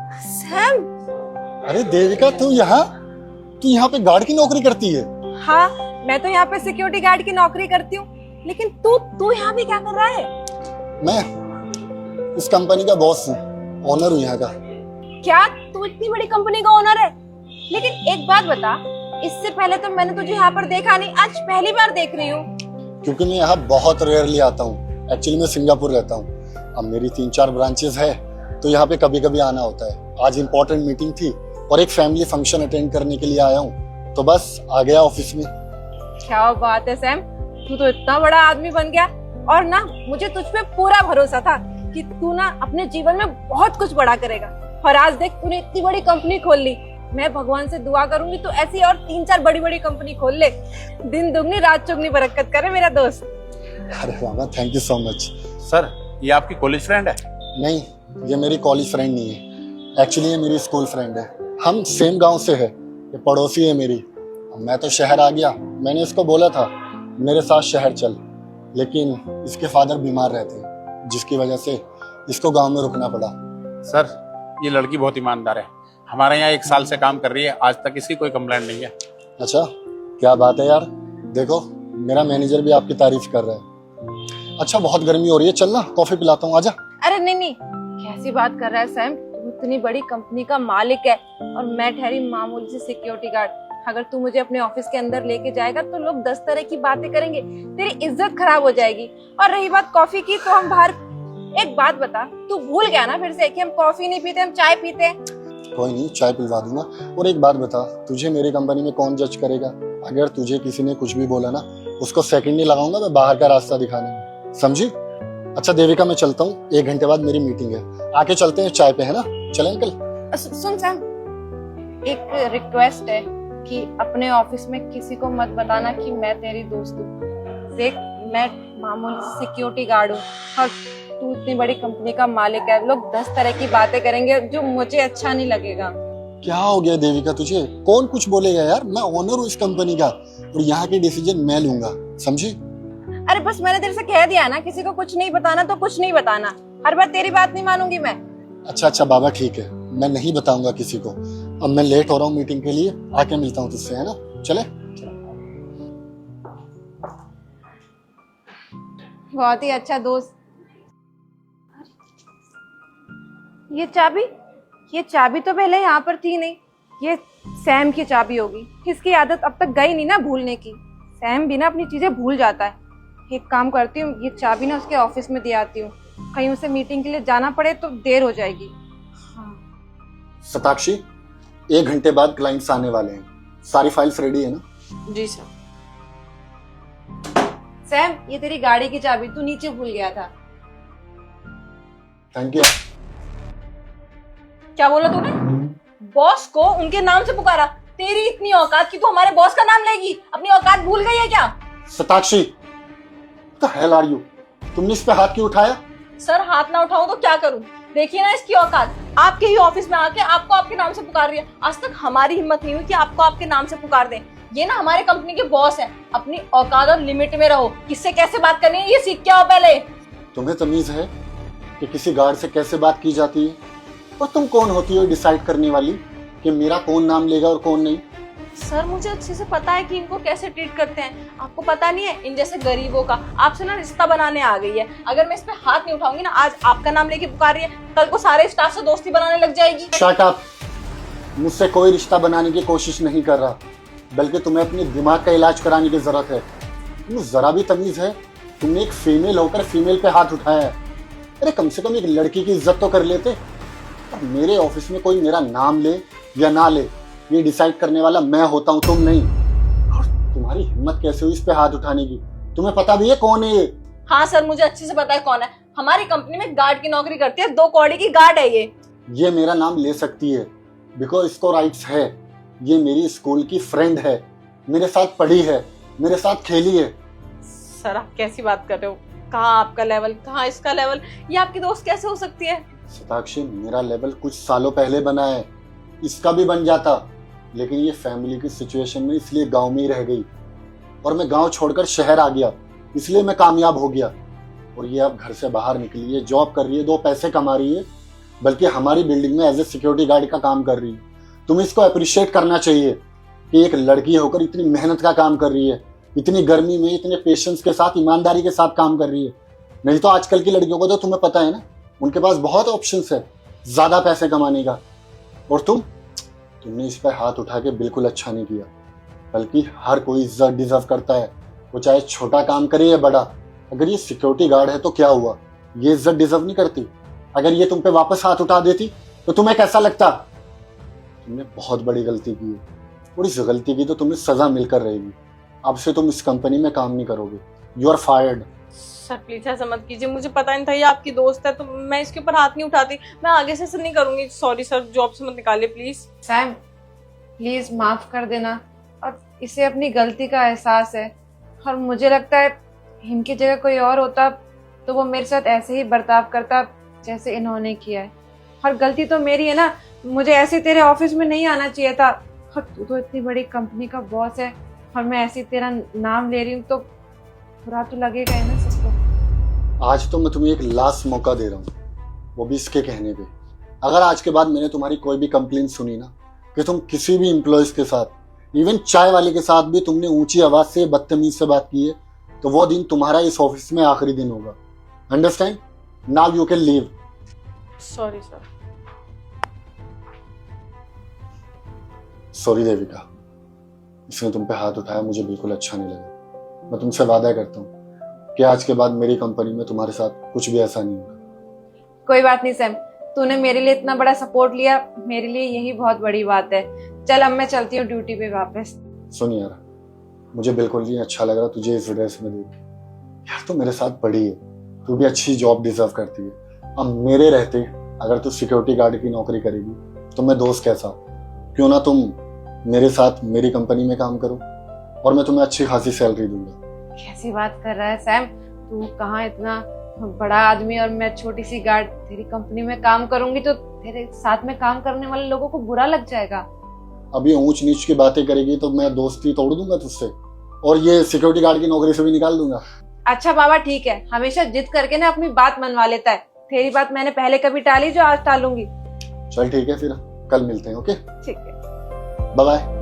Sam. अरे देविका, तू यहाँ पे गार्ड की नौकरी करती है? हाँ, मैं तो यहाँ पे सिक्योरिटी गार्ड की नौकरी करती हूँ, लेकिन तू यहाँ भी क्या कर रहा है? मैं इस कंपनी का बॉस हूँ, ओनर हूँ यहाँ का। क्या तू इतनी बड़ी कंपनी का ओनर है? लेकिन एक बात बता, इससे पहले तो मैंने तुझे यहाँ पर देखा नहीं, आज पहली बार देख रही हूँ। क्योंकि मैं यहाँ बहुत रेयरली आता हूँ। एक्चुअली मैं सिंगापुर रहता हूँ। अब मेरी 3-4 ब्रांचेस है, तो यहाँ पे कभी कभी आना होता है। आज इम्पोर्टेंट मीटिंग थी और एक फैमिली फंक्शन अटेंड करने के लिए आया हूँ, तो बस आ गया ऑफिस में। क्या बात है सैम, तू तो इतना बड़ा आदमी बन गया। और ना, मुझे तुझ पे पूरा भरोसा था कि तू ना अपने जीवन में बहुत कुछ बड़ा करेगा, और आज देख तूने इतनी बड़ी कंपनी खोल ली। मैं भगवान से दुआ करूंगी तू ऐसी और 3-4 बड़ी बड़ी कंपनी खोल ले। दिन दुगनी रात चौगनी बरकत करे मेरा दोस्त। अरे बाबा, thank you so much. Sir, ये आपकी कॉलेज फ्रेंड है? नहीं, ये मेरी कॉलेज फ्रेंड नहीं है। एक्चुअली ये मेरी स्कूल फ्रेंड है। हम सेम गांव से है, ये पड़ोसी है मेरी। मैं तो शहर आ गया। मैंने इसको बोला था मेरे साथ शहर चल, लेकिन इसके फादर बीमार रहते, जिसकी वजह से इसको गांव में रुकना पड़ा। सर, ये लड़की बहुत ईमानदार है। हमारे यहाँ 1 साल से काम कर रही है, आज तक इसकी कोई कंप्लेंट नहीं है। अच्छा, क्या बात है यार। देखो, मेरा मैनेजर भी आपकी तारीफ कर रहा है। अच्छा, बहुत गर्मी हो रही है, चल ना कॉफी पिलाता हूँ, आजा। अरे नहीं, कैसी बात कर रहा है सैम? तू इतनी बड़ी कंपनी का मालिक है और मैं ठहरी मामूली सी सिक्योरिटी गार्ड। अगर तू मुझे अपने ऑफिस के अंदर लेके जाएगा तो लोग 10 तरह की बातें करेंगे, तेरी इज्जत खराब हो जाएगी। और रही बात कॉफी की, तो हम बाहर। एक बात बता, तू भूल गया ना फिर से कि हम कॉफी नहीं पीते, हम चाय पीते हैं? कोई नहीं, चाय पिलवा दूंगा। और एक बात बता, तुझे मेरी कंपनी में कौन जज करेगा? अगर तुझे किसी ने कुछ भी बोला ना, उसको सेकंड नहीं लगाऊंगा मैं बाहर का रास्ता दिखाने में, समझी? अच्छा देविका, मैं चलता हूँ, 1 घंटे बाद मेरी मीटिंग है। आके चलते हैं चाय पे, है ना? चलें अंकल? सुन सैम, एक रिक्वेस्ट है कि अपने ऑफिस में किसी को मत बताना कि मैं तेरी दोस्त हूँ। देख, मैं मामूली सिक्योरिटी गार्ड हूँ और तू इतनी बड़ी कंपनी का मालिक है। लोग 10 तरह की बातें करेंगे जो मुझे अच्छा नहीं लगेगा। क्या हो गया देविका तुझे? कौन कुछ बोलेगा यार? मैं ओनर हूँ इस कंपनी का और यहाँ के डिसीजन मैं लूंगा, समझी? अरे बस मैंने तेरे से कह दिया ना, किसी को कुछ नहीं बताना तो कुछ नहीं बताना। हर बार तेरी बात नहीं मानूंगी मैं। अच्छा बाबा, ठीक है, मैं नहीं बताऊंगा किसी को। अब मैं लेट हो रहा हूँ मीटिंग के लिए, आके मिलता हूँ तुझसे, है ना? चले। बहुत ही अच्छा दोस्त। ये चाबी तो पहले यहाँ पर थी नहीं। ये सैम की चाबी होगी। इसकी आदत अब तक गई नहीं ना भूलने की। सैम भी ना अपनी चीजें भूल जाता है। एक काम करती हूँ, ये चाबी ना उसके ऑफिस में दे आती हूँ, कहीं उसे मीटिंग के लिए जाना पड़े तो देर हो जाएगी। सताक्षी, 1 घंटे बाद क्लाइंट्स आने वाले हैं, सारी फाइल्स रेडी है ना? जी सर। सैम, ये तेरी गाड़ी की चाबी, तू नीचे भूल गया था। Thank you. क्या बोला तूने? बॉस को उनके नाम से पुकारा? तेरी इतनी औकात कि तू हमारे बॉस का नाम लेगी? अपनी औकात भूल गई है क्या? Satakshi, the hell are you? तुमने इस पे हाथ क्यों उठाया? सर, हाथ ना उठाऊं तो क्या करूं? देखिए ना इसकी औकात, आपके ही ऑफिस में आके आपको आपके नाम से पुकार रही है। आज तक हमारी हिम्मत नहीं हुई कि आपको आपके नाम से पुकार दें। ये ना हमारे कंपनी के बॉस हैं। अपनी औकात और लिमिट में रहो। किससे कैसे बात करनी है ये सीख के आओ पहले। तुम्हें तमीज है कि किसी गार्ड से कैसे बात की जाती है? और तुम कौन होती हो डिसाइड करने वाली कि मेरा कौन नाम लेगा और कौन नहीं? सर, मुझे अच्छे से पता है कि इनको कैसे ट्रीट करते हैं। आपको पता नहीं है, इन जैसे गरीबों का आपसे ना रिश्ता बनाने आ गई है। अगर मैं इस पे हाथ नहीं उठाऊंगी ना, आज आपका नाम लेके पुकार रही है, कल को सारे स्टाफ से दोस्ती बनाने लग जाएगी। Shut up. मुझसे कोई रिश्ता बनाने की कोशिश नहीं कर रहा, बल्कि तुम्हें अपने दिमाग का इलाज कराने की जरूरत है। तुम्हें जरा भी तमीज है? तुमने एक फीमेल होकर फीमेल पे हाथ उठाया है। अरे कम से कम एक लड़की की इज्जत तो कर लेते। अब मेरे ऑफिस में कोई मेरा नाम ले या ना ले, ये डिसाइड करने वाला मैं होता हूँ, तुम नहीं। और तुम्हारी हिम्मत कैसे हुई इस पे हाथ उठाने की? तुम्हें पता भी है कौन है ये? हाँ सर, मुझे अच्छे से पता है कौन है। हमारी कंपनी में गार्ड की नौकरी करती है, 2 कौड़ी की गार्ड है ये। ये मेरा नाम ले सकती है बिकॉज इसको राइट्स है। ये मेरी स्कूल की फ्रेंड है, मेरे साथ पढ़ी है, मेरे साथ खेली है। सर, आप कैसी बात कर रहे हो? कहाँ आपका लेवल, कहाँ इसका लेवल? ये आपकी दोस्त कैसे हो सकती है? सताक्षी, मेरा लेवल कुछ सालों पहले बना है, इसका भी बन जाता, लेकिन ये फैमिली की सिचुएशन में इसलिए गांव में ही रह गई और मैं गांव छोड़कर शहर आ गया, इसलिए मैं कामयाब हो गया। और ये अब घर से बाहर निकली है, जॉब कर रही है, 2 पैसे कमा रही है बल्कि हमारी बिल्डिंग में एज ए सिक्योरिटी गार्ड का काम कर रही है। तुम्हें इसको अप्रिशिएट करना चाहिए कि एक लड़की होकर इतनी मेहनत का काम कर रही है, इतनी गर्मी में इतने पेशेंस के साथ, ईमानदारी के साथ काम कर रही है। नहीं तो आजकल की लड़कियों को तो तुम्हें पता है ना, उनके पास बहुत ऑप्शंस है ज्यादा पैसे कमाने का। और तुमने इस पर हाथ उठा के बिल्कुल अच्छा नहीं किया। बल्कि हर कोई इज्जत डिजर्व करता है, वो चाहे छोटा काम करे या बड़ा। अगर ये सिक्योरिटी गार्ड है तो क्या हुआ, ये इज्जत डिजर्व नहीं करती? अगर ये तुम पे वापस हाथ उठा देती तो तुम्हें कैसा लगता? तुमने बहुत बड़ी गलती की है और इस गलती की तो तुम्हें सजा मिलकर रहेगी। अब से तुम इस कंपनी में काम नहीं करोगे। You are fired. Sir please ऐसा मत कीजिए, मुझे पता नहीं था ये आपकी दोस्त है, तो मैं इसके ऊपर हाथ नहीं उठाती। मैं आगे से ऐसा नहीं करूंगी। सॉरी सर, जॉब से मत निकालिए प्लीज। सैम प्लीज माफ कर देना, और इसे अपनी गलती का एहसास है। और मुझे लगता है इनकी जगह कोई और होता तो वो मेरे साथ ऐसे ही बर्ताव करता जैसे इन्होंने किया है। और गलती तो मेरी है ना, मुझे ऐसे तेरे ऑफिस में नहीं आना चाहिए था। और तू तो इतनी बड़ी कंपनी का बॉस है और मैं ऐसे तेरा नाम ले रही हूँ तो बुरा तो लगेगा ही ना सबको। आज तो मैं तुम्हें एक लास्ट मौका दे रहा हूँ, वो भी इसके कहने पे। अगर आज के बाद मैंने तुम्हारी कोई भी कंप्लेंट सुनी ना कि तुम किसी भी एम्प्लॉयज के साथ, इवन चाय वाले के साथ भी तुमने ऊंची आवाज से बदतमीज से बात की है, तो वो दिन तुम्हारा इस ऑफिस में आखिरी दिन होगा। Understand? Now you can leave. Sorry sir. Sorry Devika, इसने तुम पे हाथ उठाया, मुझे बिल्कुल अच्छा नहीं लगा। मैं तुमसे वादा करता हूँ कि आज के बाद मेरी कंपनी में तुम्हारे साथ कुछ भी ऐसा नहीं होगा। कोई बात नहीं सैम, तूने मेरे लिए इतना बड़ा सपोर्ट लिया, मेरे लिए यही बहुत बड़ी बात है। चल अब मैं चलती हूँ ड्यूटी पे वापस। सुन यार, मुझे बिल्कुल नहीं अच्छा लग रहा तुझे इस ड्रेस में देख। यार तू मेरे साथ पढ़ी है, तू भी अच्छी जॉब डिजर्व करती है। अब मेरे रहते अगर तू सिक्योरिटी गार्ड की नौकरी करेगी तो मैं दोस्त कैसा? क्यों ना तुम मेरे साथ मेरी कंपनी में काम करो और मैं तुम्हें अच्छी खासी सैलरी दूंगा। कैसी बात कर रहा है सैम, तू कहाँ इतना बड़ा आदमी और मैं छोटी सी गार्ड। तेरी कंपनी में काम करूंगी तो तेरे साथ में काम करने वाले लोगों को बुरा लग जाएगा। अभी ऊंच नीच की बातें करेगी तो मैं दोस्ती तोड़ दूंगा तुझसे और ये सिक्योरिटी गार्ड की नौकरी से भी निकाल दूंगा। अच्छा बाबा ठीक है, हमेशा जिद करके ना अपनी बात मनवा लेता है। तेरी बात मैंने पहले कभी टाली जो आज टालूंगी। चल ठीक है, फिर कल मिलते हैं। ओके ठीक है, बाय बाय।